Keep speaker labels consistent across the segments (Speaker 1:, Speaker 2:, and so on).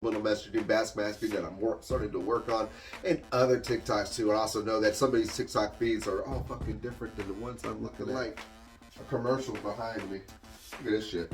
Speaker 1: subliminal messaging, backmasking that I'm starting to work on, and other TikToks too. I also know that some of these TikTok feeds are all fucking different than the ones I'm looking like. A commercial behind me. Look at this shit.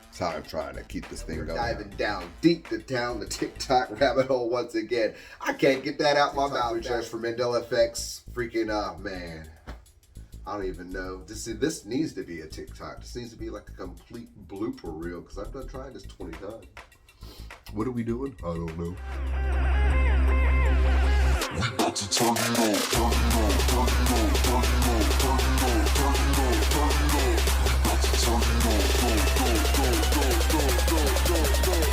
Speaker 1: That's how I'm trying to keep this thing going. Diving down deep down the TikTok rabbit hole once again. I can't get that out my mouth. Research for Mandela Effects. Freaking man. I don't even know. This needs to be a TikTok. This needs to be like a complete blooper reel because I've done trying this 20 times. What are we doing? I don't know. We about to turn it on, turn it on, turn it on, turn it on, turn it on, turn it on, turn it on. We about to turn it on, go, go, go, go, go, go, go, go, go.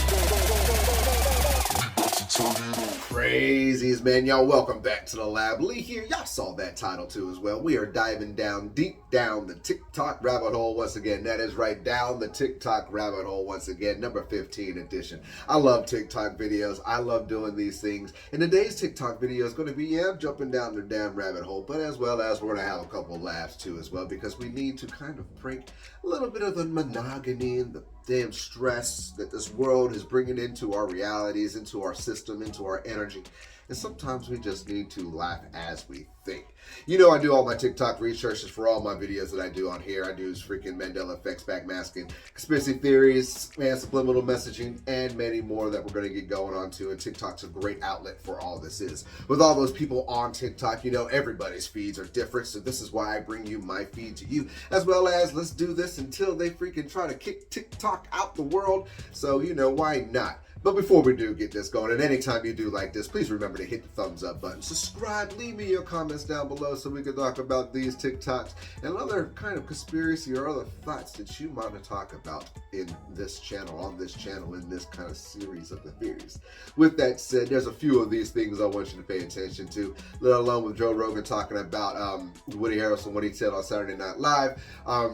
Speaker 1: We about to turn it on. Crazies, man. Y'all, welcome back to the lab. Lee here. Y'all saw that title too as well. We are diving down, deep down the TikTok rabbit hole once again. That is right, down the TikTok rabbit hole once again, number 15 edition. I love TikTok videos. I love doing these things. And today's TikTok video is going to be, jumping down the damn rabbit hole, but as well as we're going to have a couple laughs too as well, because we need to kind of break a little bit of the monotony and the damn stress that this world is bringing into our realities, into our system, into our energy. And sometimes we just need to laugh as we think. You know, I do all my TikTok researches for all my videos that I do on here. I do freaking Mandela Effects, backmasking, conspiracy theories, man, subliminal messaging, and many more that we're going to get going on to. And TikTok's a great outlet for all this is. With all those people on TikTok, you know, everybody's feeds are different. So this is why I bring you my feed to you, as well as let's do this until they freaking try to kick TikTok out the world. So, you know, why not? But before we do get this going, and anytime you do like this, please remember to hit the thumbs up button, subscribe, leave me your comments down below so we can talk about these TikToks and other kind of conspiracy or other thoughts that you want to talk about in this channel, on this channel, in this kind of series of the theories. With that said, there's a few of these things I want you to pay attention to, let alone with Joe Rogan talking about Woody Harrelson, what he said on Saturday Night Live,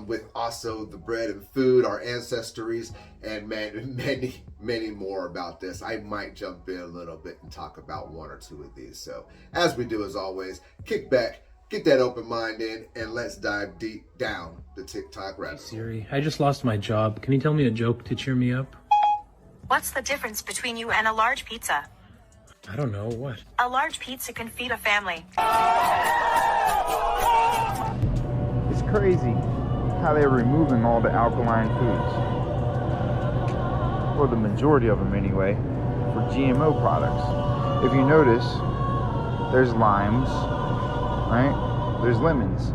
Speaker 1: with also the bread and food, our ancestries, and many more about this. I might jump in a little bit and talk about one or two of these. So as we do as always, kick back, get that open mind in, and let's dive deep down the TikTok rabbit hole.
Speaker 2: Siri, I just lost my job. Can you tell me a joke to cheer me up?
Speaker 3: What's the difference between you and a large pizza?
Speaker 2: I don't know, what?
Speaker 3: A large pizza can feed a family.
Speaker 4: It's crazy how they're removing all the alkaline foods, or the majority of them anyway, for GMO products. If you notice, there's limes, right? There's lemons.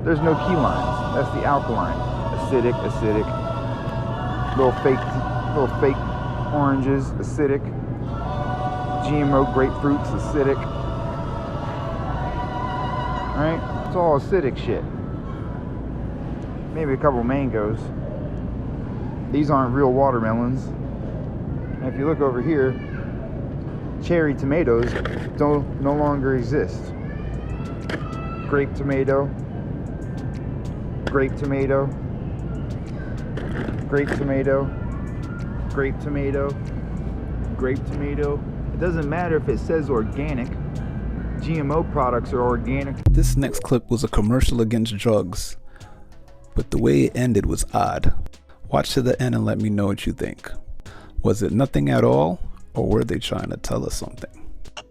Speaker 4: There's no key limes. That's the alkaline. Acidic. Little fake oranges, acidic. GMO grapefruits, acidic. Right? It's all acidic shit. Maybe a couple mangoes. These aren't real watermelons. And if you look over here, cherry tomatoes no longer exist. Grape tomato, grape tomato, grape tomato, grape tomato, grape tomato. It doesn't matter if it says organic. GMO products are organic.
Speaker 5: This next clip was a commercial against drugs, but the way it ended was odd. Watch to the end and let me know what you think. Was it nothing at all, or were they trying to tell us something?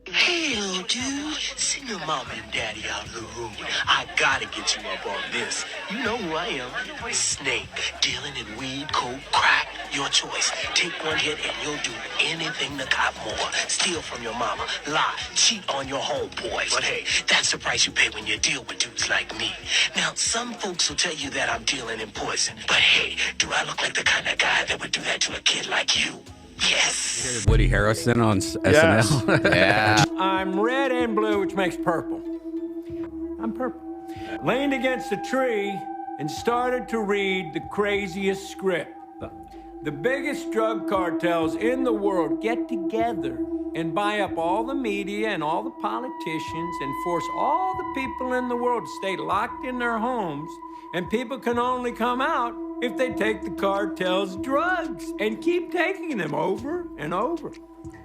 Speaker 6: Hey, little dude, send your mama and daddy out of the room. I gotta get you up on this. You know who I am. Snake, dealing in weed, coke, crack, your choice. Take one hit and you'll do anything to cop more. Steal from your mama, lie, cheat on your homeboys. But hey, that's the price you pay when you deal with dudes like me. Now, some folks will tell you that I'm dealing in poison. But hey, do I look like the kind of guy that would do that to a kid like you? Yes.
Speaker 7: Woody Harrelson on SNL.
Speaker 8: Yeah. I'm red and blue, which makes purple. I'm purple. Leaned against a tree and started to read the craziest script. The biggest drug cartels in the world get together and buy up all the media and all the politicians and force all the people in the world to stay locked in their homes, and people can only come out if they take the cartel's drugs and keep taking them over and over.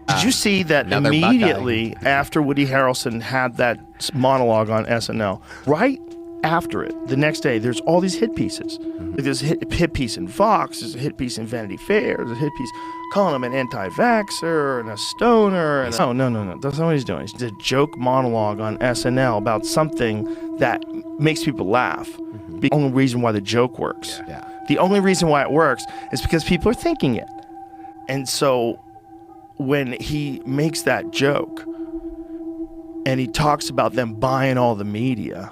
Speaker 9: Did you see that immediately after Woody Harrelson had that monologue on SNL, right after it, the next day, there's all these hit pieces. Like there's a hit piece in Vox, there's a hit piece in Vanity Fair, there's a hit piece calling him an anti-vaxxer and a stoner. And no. That's not what he's doing. He's a joke monologue on SNL about something that makes people laugh. The only reason why the joke works.
Speaker 10: Yeah.
Speaker 9: The only reason why it works is because people are thinking it. And so when he makes that joke and he talks about them buying all the media,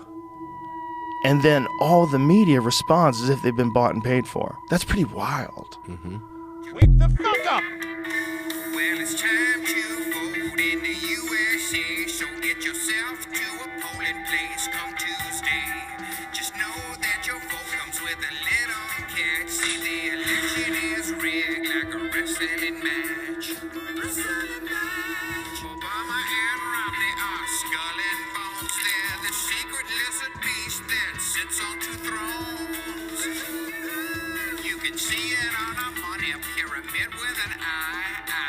Speaker 9: and then all the media responds as if they've been bought and paid for. That's pretty wild.
Speaker 6: Wake the fuck up! Well, it's time to vote in the USA, so get yourself to a polling place come Tuesday. Just know that your vote comes with a little catch. See, the election is rigged like a wrestling match. Obama and Romney are skull and bones. They're the secret lizard beast that sits on two thrones. You can see it on a money pyramid with an I-L-L-U-M-I-N-A-T-I.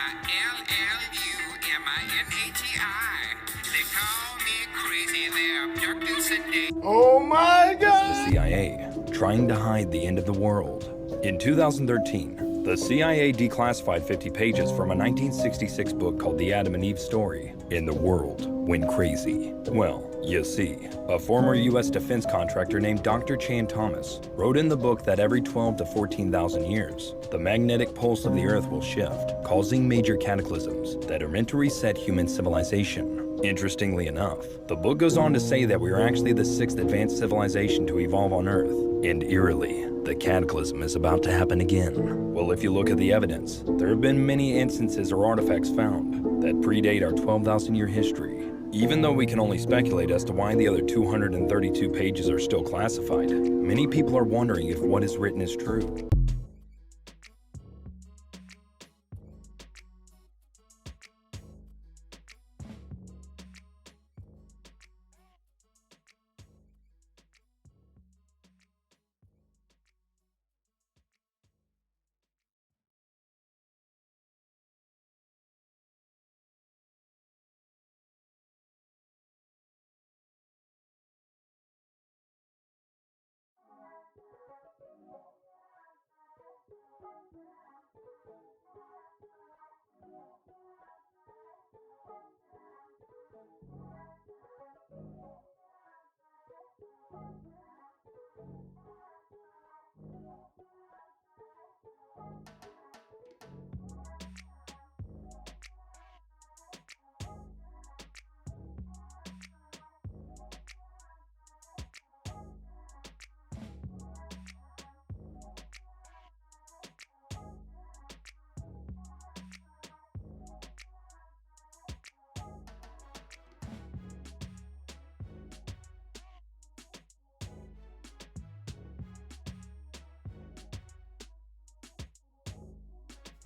Speaker 6: They call me crazy, they're abducting Sunday.
Speaker 9: Oh my God!
Speaker 11: The CIA, trying to hide the end of the world. In 2013, the CIA declassified 50 pages from a 1966 book called The Adam and Eve Story, and the world went crazy. Well, you see, a former U.S. defense contractor named Dr. Chan Thomas wrote in the book that every 12 to 14,000 years, the magnetic pulse of the Earth will shift, causing major cataclysms that are meant to reset human civilization. Interestingly enough, the book goes on to say that we are actually the 6th advanced civilization to evolve on Earth, and eerily, the cataclysm is about to happen again. Well, if you look at the evidence, there have been many instances or artifacts found that predate our 12,000-year history. Even though we can only speculate as to why the other 232 pages are still classified, many people are wondering if what is written is true.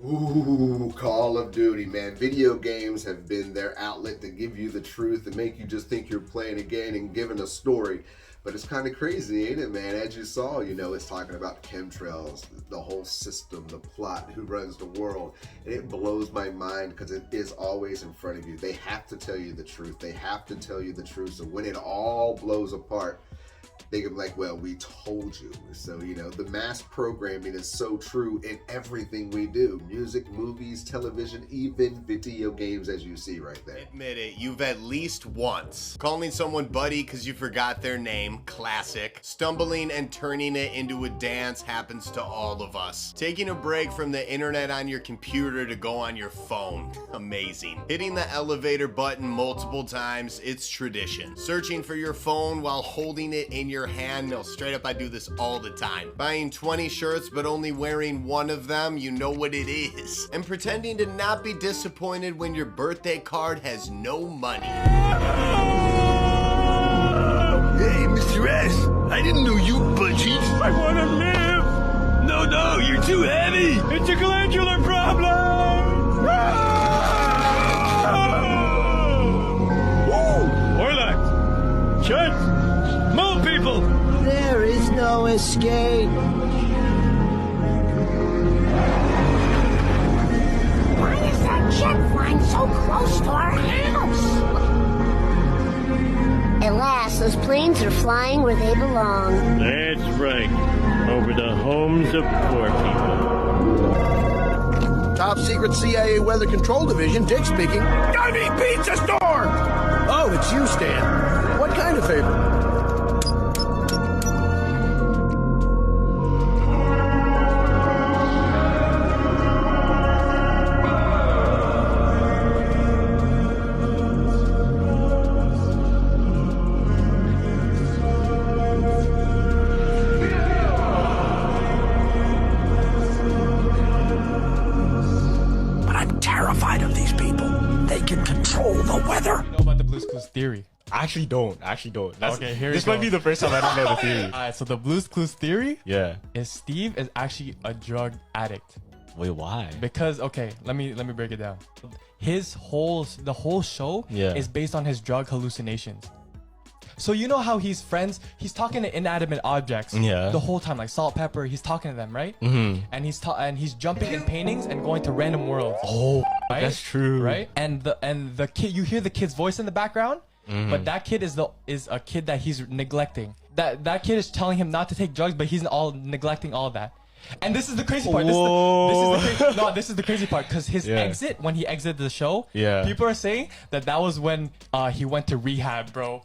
Speaker 10: Ooh, Call of Duty, man. Video games have been their outlet to give you the truth and make you just think you're playing a game and giving a story. But it's kind of crazy, ain't it, man? As you saw, you know, it's talking about chemtrails, the whole system, the plot, who runs the world. And it blows my mind because it is always in front of you. They have to tell you the truth. They have to tell you the truth. So when it all blows apart, they can be like, well, we told you. So, you know, the mass programming is so true in everything we do. Music, movies, television, even video games, as you see right there.
Speaker 12: Admit it, you've at least once. Calling someone buddy because you forgot their name, classic. Stumbling and turning it into a dance happens to all of us. Taking a break from the internet on your computer to go on your phone, amazing. Hitting the elevator button multiple times, it's tradition. Searching for your phone while holding it in your hand, no, straight up I do this all the time. Buying 20 shirts but only wearing one of them, you know what it is. And pretending to not be disappointed when your birthday card has no money.
Speaker 6: Hey, Mr. S, I didn't know you budgies.
Speaker 8: I want to live!
Speaker 6: No, you're too heavy.
Speaker 8: It's a glandular problem! Woo! Orlac! Chud! Mole people!
Speaker 13: There is no escape.
Speaker 14: Why is that jet flying so close to our house? At last, those planes are
Speaker 13: flying where they belong.
Speaker 15: That's right. Over the homes of poor people.
Speaker 16: Top secret CIA Weather Control Division, Dick speaking. Johnny Pizza Store! Oh, it's you, Stan. What kind of favor?
Speaker 17: Theory.
Speaker 18: I actually don't.
Speaker 17: Okay, here
Speaker 18: this
Speaker 17: we go.
Speaker 18: might be the first time I don't know the theory.
Speaker 17: Alright, so the Blue's Clues theory
Speaker 18: Yeah.
Speaker 17: is Steve is actually a drug addict.
Speaker 18: Wait, why?
Speaker 17: Because let me break it down. The whole show is based on his drug hallucinations. So you know how he's talking to inanimate objects the whole time, like salt, pepper, he's talking to them, right?
Speaker 18: Mm-hmm.
Speaker 17: And he's jumping in paintings and going to random worlds.
Speaker 18: Oh,
Speaker 17: right?
Speaker 18: that's true.
Speaker 17: Right? And the kid, you hear the kid's voice in the background, but that kid is a kid that he's neglecting. That kid is telling him not to take drugs, but he's all neglecting all of that. And this is the crazy part. This is the crazy part, because his exit, when he exited the show, people are saying that was when he went to rehab, bro.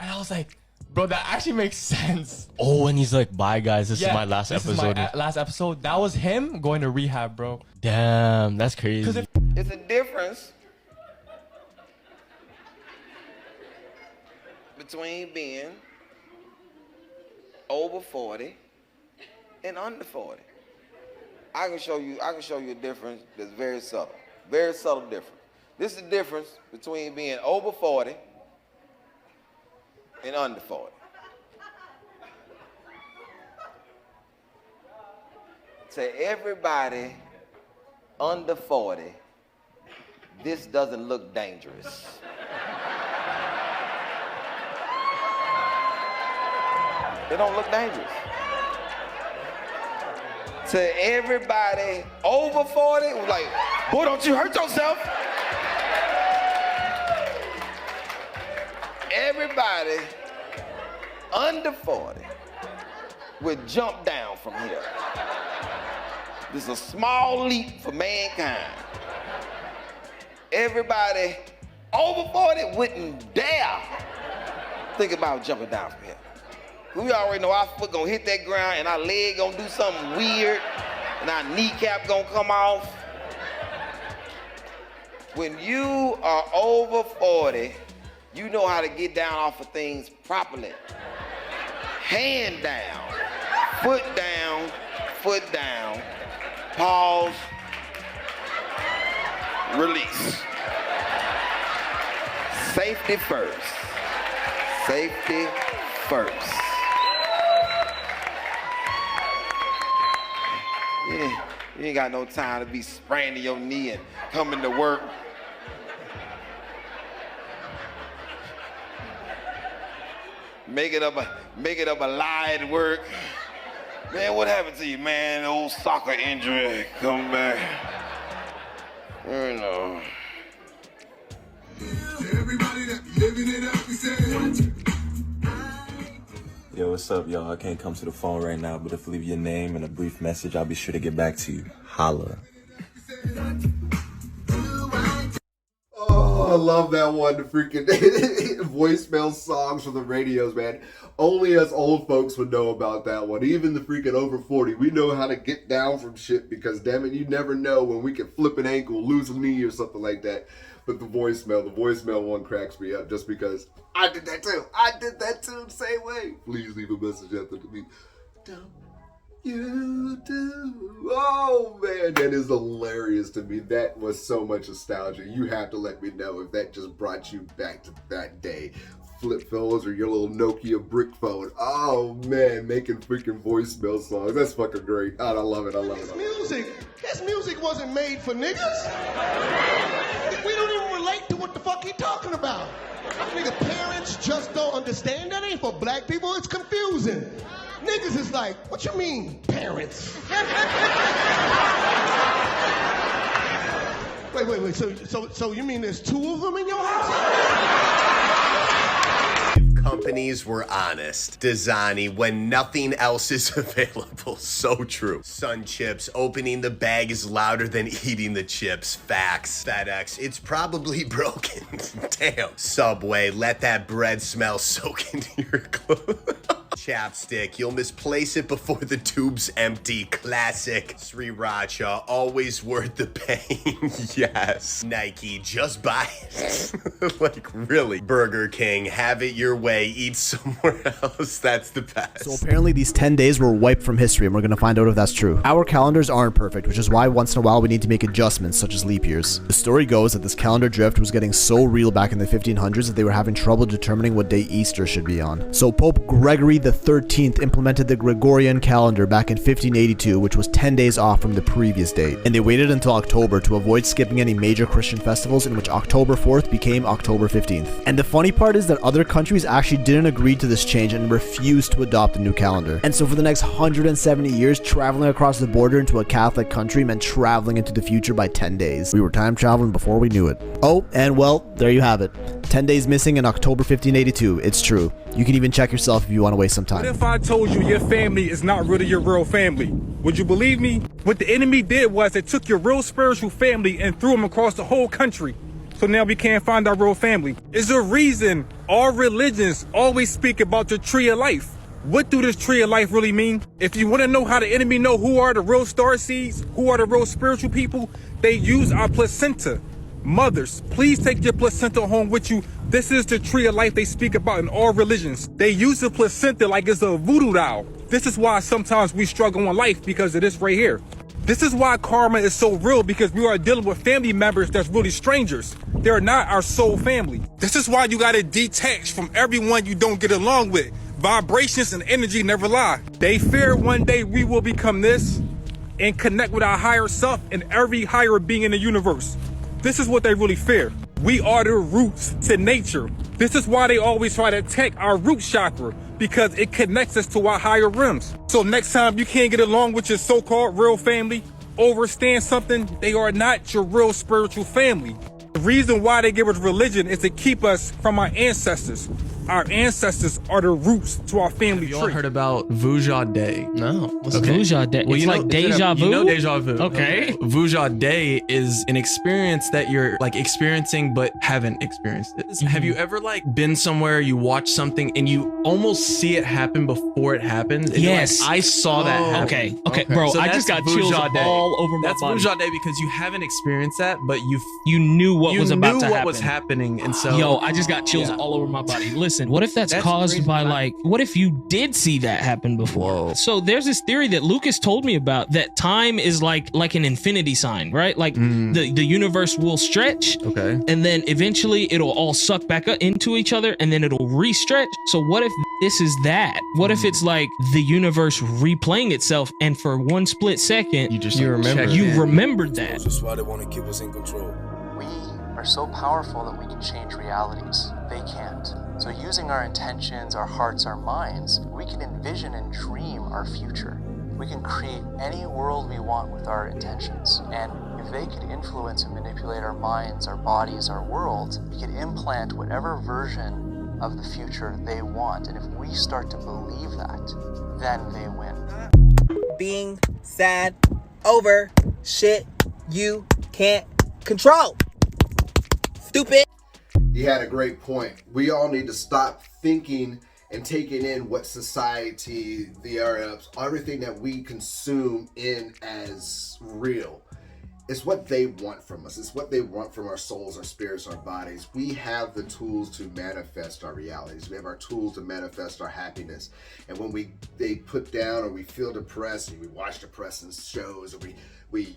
Speaker 17: And I was like, bro, that actually makes sense.
Speaker 18: Oh, and he's like, bye guys, this is my last episode.
Speaker 17: Last episode. That was him going to rehab, bro.
Speaker 18: Damn, that's crazy.
Speaker 19: It's a difference between being over 40 and under 40. I can show you a difference that's very subtle difference. This is the difference between being over 40 and under 40. To everybody under 40, this doesn't look dangerous. It don't look dangerous. To everybody over 40, like, boy, don't you hurt yourself. Everybody under 40 would jump down from here. This is a small leap for mankind. Everybody over 40 wouldn't dare think about jumping down from here. We already know our foot gonna hit that ground and our leg gonna do something weird and our kneecap gonna come off. When you are over 40, you know how to get down off of things properly. Hand down, foot down, pause, release. Safety first. Safety first. Yeah, you ain't got no time to be spraining your knee and coming to work. Make it up a lie at work. Man, what happened to you, man? Old soccer injury, come back. You know.
Speaker 1: Everybody that living it up, we say.
Speaker 20: Yo, what's up, y'all? I can't come to the phone right now, but if you leave your name and a brief message, I'll be sure to get back to you. Holla.
Speaker 10: Oh, I love that one. The freaking voicemail songs from the radios, man. Only us old folks would know about that one. Even the freaking over 40. We know how to get down from shit because, damn it, you never know when we can flip an ankle, lose a knee or something like that. But the voicemail one cracks me up just because I did that too. The same way. Please leave a message after the beep. Don't you do? Oh man, that is hilarious to me. That was so much nostalgia. You have to let me know if that just brought you back to that day. Flip phones or your little Nokia brick phone. Oh man, making freaking voicemail songs. That's fucking great. I love it.
Speaker 16: His music wasn't made for niggas. We don't even relate to what the fuck he talking about. Nigga, parents just don't understand. That ain't for black people. It's confusing. Niggas is like, what you mean, parents? Wait. So you mean there's two of them in your house?
Speaker 12: companies were honest. Dasani, when nothing else is available. So true. Sun Chips, opening the bag is louder than eating the chips. Facts. FedEx, it's probably broken. Damn. Subway, let that bread smell soak into your clothes. Chapstick, you'll misplace it before the tube's empty. Classic. Sriracha, always worth the pain. Yes. Nike, just buy it. Like, really. Burger King, have it your way. Eat somewhere else. That's the best.
Speaker 21: So apparently these 10 days were wiped from history, and we're going to find out if that's true. Our calendars aren't perfect, which is why once in a while we need to make adjustments, such as leap years. The story goes that this calendar drift was getting so real back in the 1500s that they were having trouble determining what day Easter should be on. So Pope Gregory the 13th implemented the Gregorian calendar back in 1582, which was 10 days off from the previous date. And they waited until October to avoid skipping any major Christian festivals, in which October 4th became October 15th. And the funny part is that other countries actually didn't agree to this change and refused to adopt a new calendar. And so for the next 170 years, traveling across the border into a Catholic country meant traveling into the future by 10 days. We were time traveling before we knew it. Oh, and well, there you have it. 10 days missing in October 1582. It's true. You can even check yourself if you want to waste some time.
Speaker 22: What if I told you your family is not really your real family? Would you believe me? What the enemy did was they took your real spiritual family and threw them across the whole country. So now we can't find our real family. Is the reason all religions always speak about the tree of life. What do this tree of life really mean? If you want to know how the enemy know who are the real star seeds, who are the real spiritual people, they use our placenta. Mothers, please take your placenta home with you. This is the tree of life they speak about in all religions. They use the placenta like it's a voodoo doll. This is why sometimes we struggle in life, because of this right here. This is why karma is so real, because we are dealing with family members that's really strangers. They're not our soul family. This is why you gotta detach from everyone you don't get along with. Vibrations and energy never lie. They fear one day we will become this and connect with our higher self and every higher being in the universe. This is what they really fear. We are the roots to nature. This is why they always try to attack our root chakra, because it connects us to our higher realms. So next time you can't get along with your so-called real family, overstand something, they are not your real spiritual family. The reason why they give us religion is to keep us from our ancestors. Our ancestors are the roots to our family tree.
Speaker 23: You all heard about Vuja Day?
Speaker 18: No.
Speaker 23: What's
Speaker 18: Vuja Day?
Speaker 23: Well,
Speaker 18: it's like deja vu?
Speaker 23: You know deja vu.
Speaker 18: Okay.
Speaker 23: Vuja Day is an experience that you're like experiencing but haven't experienced it.
Speaker 18: Mm-hmm.
Speaker 23: Have you ever like been somewhere, you watch something and you almost see it happen before it happens? And
Speaker 18: Yes.
Speaker 23: you're like, I saw that happen.
Speaker 18: Okay, bro,
Speaker 23: So
Speaker 18: I
Speaker 23: that's
Speaker 18: just got
Speaker 23: Vuja
Speaker 18: chills
Speaker 23: Day.
Speaker 18: all over my
Speaker 23: That's
Speaker 18: body.
Speaker 23: Vuja Day because you haven't experienced that, but
Speaker 18: You knew what was about to happen.
Speaker 23: You knew what was happening, and so
Speaker 18: Yo, I just got chills all over my body. Listen, what if that's caused
Speaker 23: crazy,
Speaker 18: by
Speaker 23: man.
Speaker 18: like, what if you did see that happen before?
Speaker 23: Whoa.
Speaker 18: So there's this theory that Lucas told me about, that time is like an infinity sign, right? Like the universe will stretch,
Speaker 23: okay,
Speaker 18: and then eventually it'll all suck back up into each other, and then it'll re-stretch. So what if this is that? What if it's like the universe replaying itself, and for one split second you remembered that?
Speaker 20: That's why they want to keep us in control.
Speaker 24: We are so powerful that we can change realities. They can't. So using our intentions, our hearts, our minds, we can envision and dream our future. We can create any world we want with our intentions. And if they could influence and manipulate our minds, our bodies, our world, we could implant whatever version of the future they want. And if we start to believe that, then they win.
Speaker 25: Being sad over shit you can't control. Stupid.
Speaker 10: He had a great point. We all need to stop thinking and taking in what society, the Arabs, everything that we consume in as real. It's what they want from us. It's what they want from our souls, our spirits, our bodies. We have the tools to manifest our realities. We have our tools to manifest our happiness. And when they put down or we feel depressed, and we watch depressing shows, or we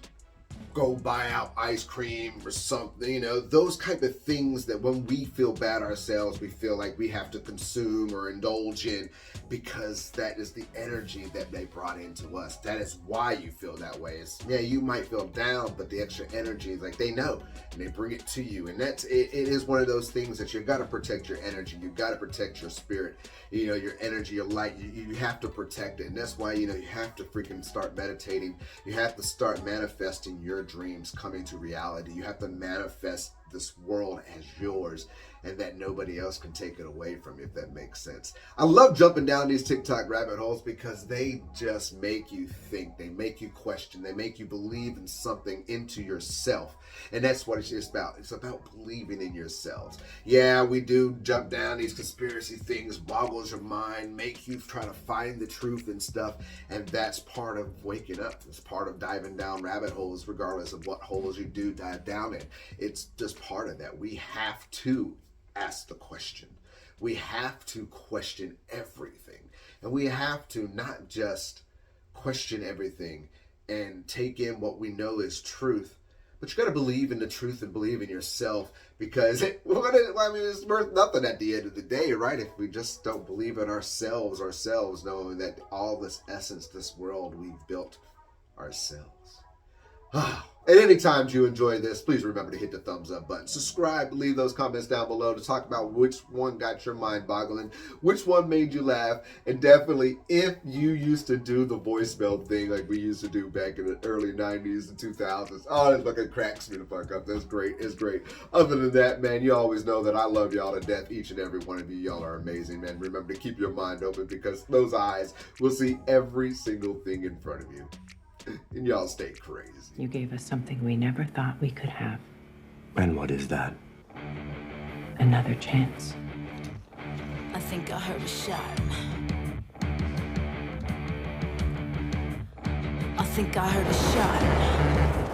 Speaker 10: go buy out ice cream or something, you know, those type of things that when we feel bad ourselves, we feel like we have to consume or indulge in, because that is the energy that they brought into us. That is why you feel that way. Yeah, you might feel down, but the extra energy is like they know and they bring it to you. And it is one of those things that you got to protect your energy. You got to protect your spirit, you know, your energy, your light. You have to protect it. And that's why, you know, you have to freaking start meditating. You have to start manifesting your dreams coming to reality. You have to manifest this world as yours and that nobody else can take it away from you, if that makes sense. I love jumping down these TikTok rabbit holes because they just make you think, they make you question, they make you believe in something into yourself. And that's what it's about. It's about believing in yourselves. Yeah, we do jump down these conspiracy things, boggles your mind, make you try to find the truth and stuff. And that's part of waking up. It's part of diving down rabbit holes, regardless of what holes you do dive down in. It's just part of that. We have to ask the question. We have to question everything. And we have to not just question everything and take in what we know is truth, but you got to believe in the truth and believe in yourself, because it's worth nothing at the end of the day, right? If we just don't believe in ourselves, knowing that all this essence, this world, we've built ourselves. At any time you enjoy this, please remember to hit the thumbs up button. Subscribe, leave those comments down below to talk about which one got your mind boggling, which one made you laugh, and definitely if you used to do the voicemail thing like we used to do back in the early 90s and 2000s. Oh, that fucking cracks me the fuck up. That's great. It's great. Other than that, man, you always know that I love y'all to death. Each and every one of you. Y'all are amazing, man. Remember to keep your mind open, because those eyes will see every single thing in front of you. And y'all stay crazy.
Speaker 2: You gave us something we never thought we could have.
Speaker 20: And what is that?
Speaker 2: Another chance.
Speaker 3: I think I heard a shot. I think I heard a shot.